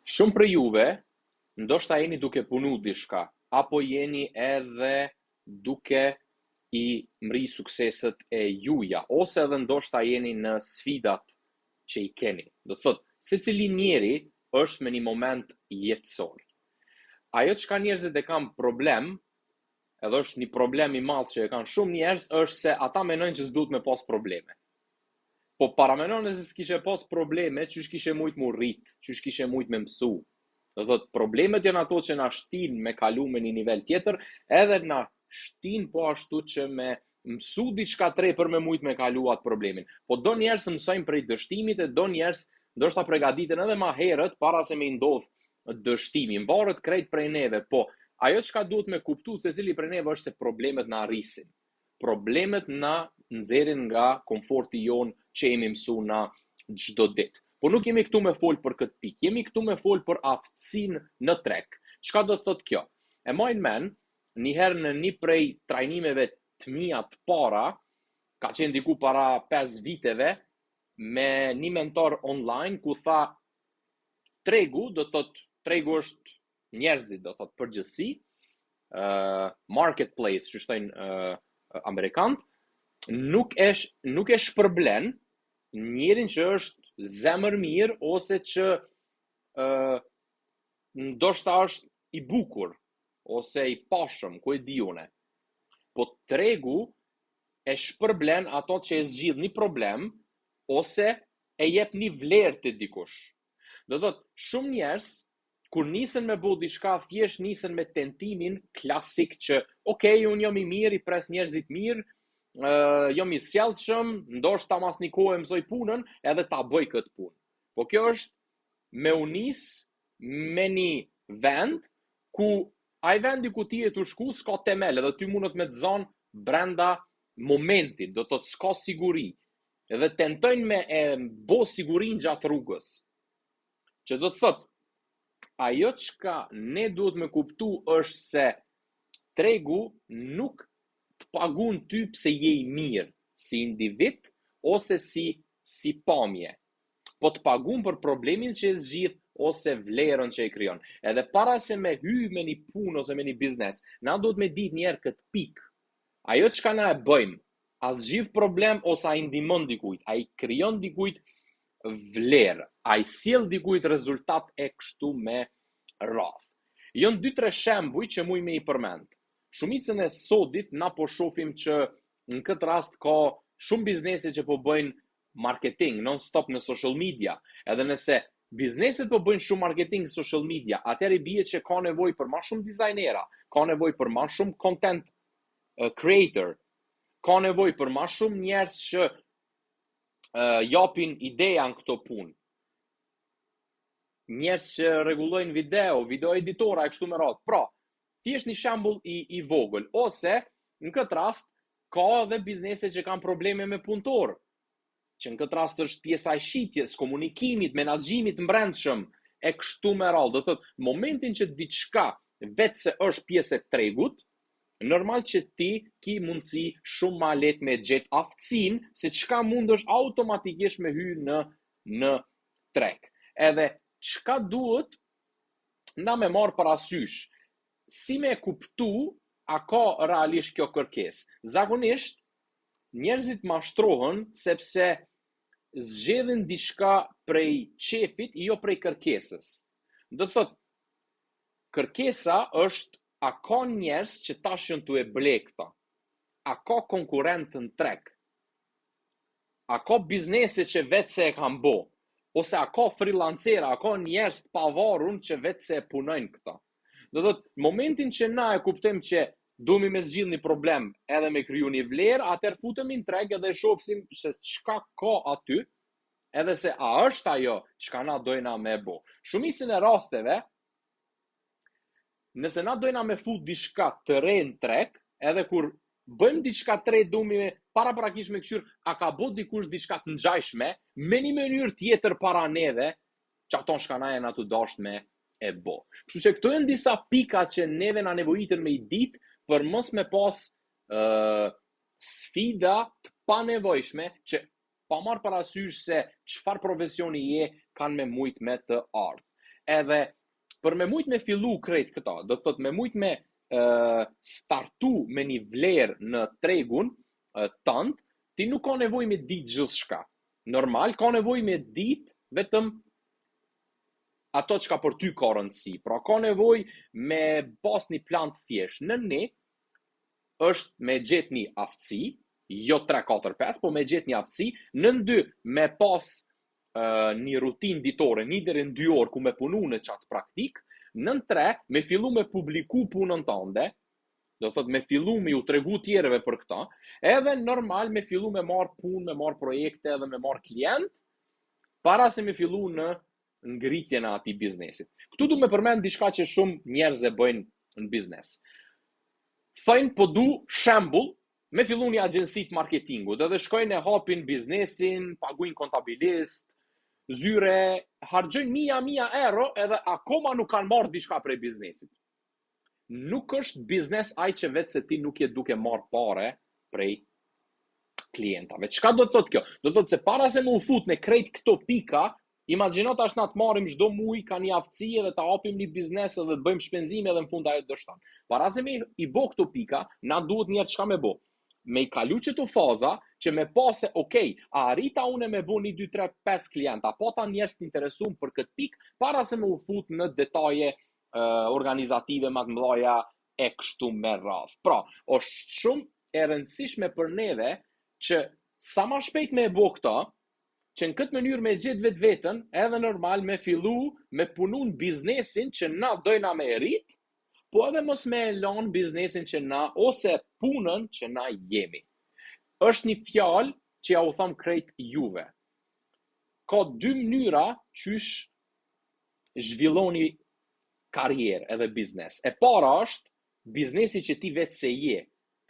Shumë për juve, ndoshta jeni duke punu diçka, apo jeni edhe duke i mri sukseset e juja, ose edhe ndoshta jeni në sfidat që i keni. Do të thot, secili njeri është me një moment jetësor. Ajo që ka njerëzit e kanë problem, edhe është një problem i madh që e kanë shumë njerëz, është se ata menojnë që s'duhet me pas probleme. Po paramenon se s'kishe pas probleme, qysh kishe mujt mu rrit, qysh kishe mujt me mësu. Do thot, problemet janë ato që na shtin me kalu me një nivel tjetër, edhe na shtin po ashtu që me mësu diçka tre për me mujt me kalu atë problemin. Po do njerëz mësojnë prej dështimit e do njerëz ndoshta përgatiten edhe ma herët para se me ndodh dështimi. Mbarët krejt prej neve, po ajo çka duhet me kuptu se cili prej neve është se problemet na arrisin. Problemet na nxjerrin nga komforti jon që jemi mësu na çdo ditë. Po nuk jemi këtu me fol për këtë pikë, jemi këtu me fol për aftësinë në treg. Çka do të thotë kjo? E mojnë men, njëherë në një prej trajnimeve të mia të para, ka qenë diku para 5 viteve, me një mentor online, ku tha, tregu, do të thotë, tregu është njerëzit, do të thotë përgjithësi, marketplace, që shtojnë amerikant, nuk e shpërblen njerin që është zemër mirë ose që ndoshta është i bukur ose i pashëm, ku e di une. Po tregu e shpërblen ato që e zgjidh një problem ose e jep një vlerë të dikush. Do thot, shumë njerëz kur nisen me bëu diçka, thjesht nisen me tentimin klasik që unë jam i mirë, i pres njerëzit mirë, jam i sjellshëm, ndoshta mas një kohë mësoj punën, edhe ta bëj këtë punë. Po kjo është me unis me një vend ku ai vendi ku ti je të shku s'ka temel, edhe ty mundet me të zonë brenda momentit, do të thotë s'ka siguri. Edhe tentojnë me e bo sigurin gjatë rrugës. Që do të thotë, ajo çka ne duhet me kuptu është se tregu nuk të pagun ty pse je i mirë si individ ose si pamje. Po të pagun për problemin që e zgjidh ose vlerën që e krijon. Edhe para se me hy me një punë ose me një biznes, na duhet me ditë njerë këtë pikë. Ajo çka na e bëjmë, a zgjidh problem ose a i ndihmon dikujt, a i krijon dikujt vlerë, a i sjell dikujt rezultat e kështu me radhë. Jon 2-3 shembuj që muj me i përmend. Shumicën e sodit na po shohim që në këtë rast ka shumë biznese që po bëjnë marketing non-stop në social media. Edhe nëse bizneset po bëjnë shumë marketing në social media, atëherë bie që ka nevojë për më shumë dizajnera, ka nevojë për më shumë content creator, ka nevojë për më shumë njerëz që japin ideja në këto punë. Njerëz që rregullojnë video editora e kështu me radhë. Pra, thjesht një shembull i vogël, ose në këtë rast ka edhe biznese që kanë probleme me punëtor, që në këtë rast është pjesa e shitjes, komunikimit, menaxhimit mbrendshëm e kështu me radhë. Do thotë, momentin që diçka vetë se është pjesë e tregut, normal që ti ki mundësi shumë ma lehtë me gjetë aftësinë se çka mundesh automatikisht me hy në treg. Edhe çka duhet na me marr parasysh, si me kuptu a ka realisht kjo kërkesë. Zakonisht njerëzit mashtrohen sepse zgjedhin diçka prej qefit, jo prej kërkesës. Do të thotë, kërkesa është a ka njerëz që tashën të e ble këta? A ka konkurent në treg? A ka biznese që vetë se e kanë bo? Ose a ka freelancera, a ka njerëz të pavarur që vetë se e punojnë këta? Do të thotë, momentin që na e kuptojmë që duhemi me zgjidh një problem edhe me kriju një vlerë, atëherë futemi në treg edhe shohim se çka ka aty, edhe se a është ajo çka na dojna me bo. Shumicën e rasteve, nëse na dojna me fut diçka të re në treg, edhe kur bëjmë diçka të re, duhemi paraprakisht me këshyr, a ka bo dikush diçka të ngjashme me një mënyrë tjetër para neve, që ato shka na janë aty dasht me e bo. Kështu që këto janë disa pika që neve na nevojiten me i ditë për mos me pas sfida të panevojshme që pa marrë parasysh se çfarë profesioni je kanë me mujt me të ardhë. edhe për me mujt me fillu krejt këta, do të thot me mujt me startu me një vlerë në tregun tënd, ti nuk ka nevojë me ditë gjithçka. Normal, ka nevojë me ditë vetëm ato çka për ty ka rëndësi. Pra ka nevojë me pas një plan të thjesht. Në ne është me gjetë një aftësi, jo 3, 4, 5, po me gjetë një aftësi, në 2 me pas një rutinë ditore, 1 deri në 2 orë ku me punu në qatë praktik, në 3 me fillu me publiku punën tënde, do thot me fillu me ju tregu tjerëve për këta, edhe normal me fillu me marr punë, me marr projekte edhe me marr klient, para se me fillu në ngritjen e atij biznesit. Këtu du me përmend diçka që shumë njerëz e bëjnë në biznes. Thojnë po du shembull me fillu një agjensi të marketingut, edhe shkojnë e hapin biznesin, paguajnë kontabilist, zyre, harxojnë 1000 euro edhe akoma nuk kanë marrë diçka prej biznesit. Nuk është biznes ai që vetë se ti nuk je duke marrë pare prej klientave. Çka do të thotë kjo? Do të thotë se para se më u fut në krejt këto pika, imagjino tash na të marrim çdo muaj ka një aftësi edhe ta hapim një biznes edhe të bëjmë shpenzime edhe në fund ajo do shton. Para se me i bë këto pika, na duhet një çka me bë. Me i kalu qëto faza që me pase, okej, a arrita une me bu 1, 2, 3, 5 klienta, po ta njerës të interesum për këtë pik, para se me u fut në detaje organizative më të mëdha e kështu me radhë. Pra, është shumë e rëndësishme për neve që sa më shpejt me e bo këta, që në këtë mënyrë me gjetë vetë vetën, edhe normal me fillu me punu në biznesin që na dojna me rritë, po edhe mos me lanë biznesin që na, ose punën që na jemi. Është një fjalë që ja u tham krejt juve. Ka 2 mënyra qysh zhvilloni karrierë edhe biznes. E para është biznesi që ti vetë se je,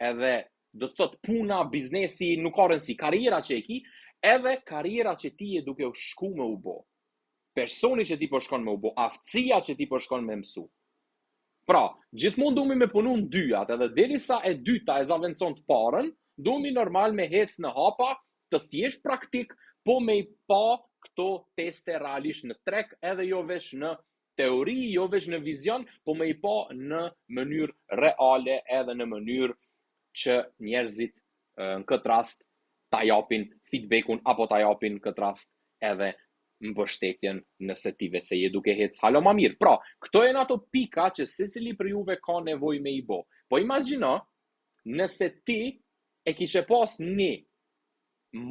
edhe do të thot puna, biznesi, nuk ka rëndësi, karriera që e ki, edhe karriera që ti je duke u shku me u bo. Personi që ti po shkon me u bo, aftësia që ti po shkon me mësu. Pra, gjithmonë duhemi me punu në dyjat, edhe derisa e dyta e zavencon të parën, duhemi normal me hec në hapa të thjesht praktik, po me i pa këto teste realisht në trek, edhe jo vesh në teori, jo vesh në vizion, po me i pa në mënyrë reale, edhe në mënyrë që njerëzit në këtë rast ta japin feedbackun, apo ta japin në këtë rast edhe mbështetjen nëse ti vetë se je duke hec halo ma mirë. Pra, këto janë ato pika që secili për juve ka nevojë me i bë. Po imagjino, nëse ti e kishe pas një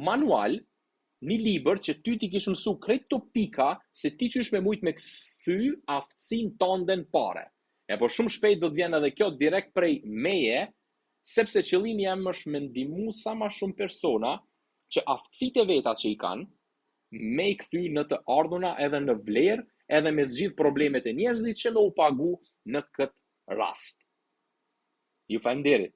manual, një libër që ty ti kishe mësu krejt këto pika, se ti qysh me mujt me kthy aftësinë tënde në pare. E po shumë shpejt do të vjen edhe kjo direkt prej meje, sepse qëllimi jam është me ndihmu sa më shumë persona që aftësitë e veta që i kanë me i kthy në të ardhuna edhe në vlerë, edhe me zgjidh problemet e njerëzit që me u pagu në këtë rast. Ju falenderit.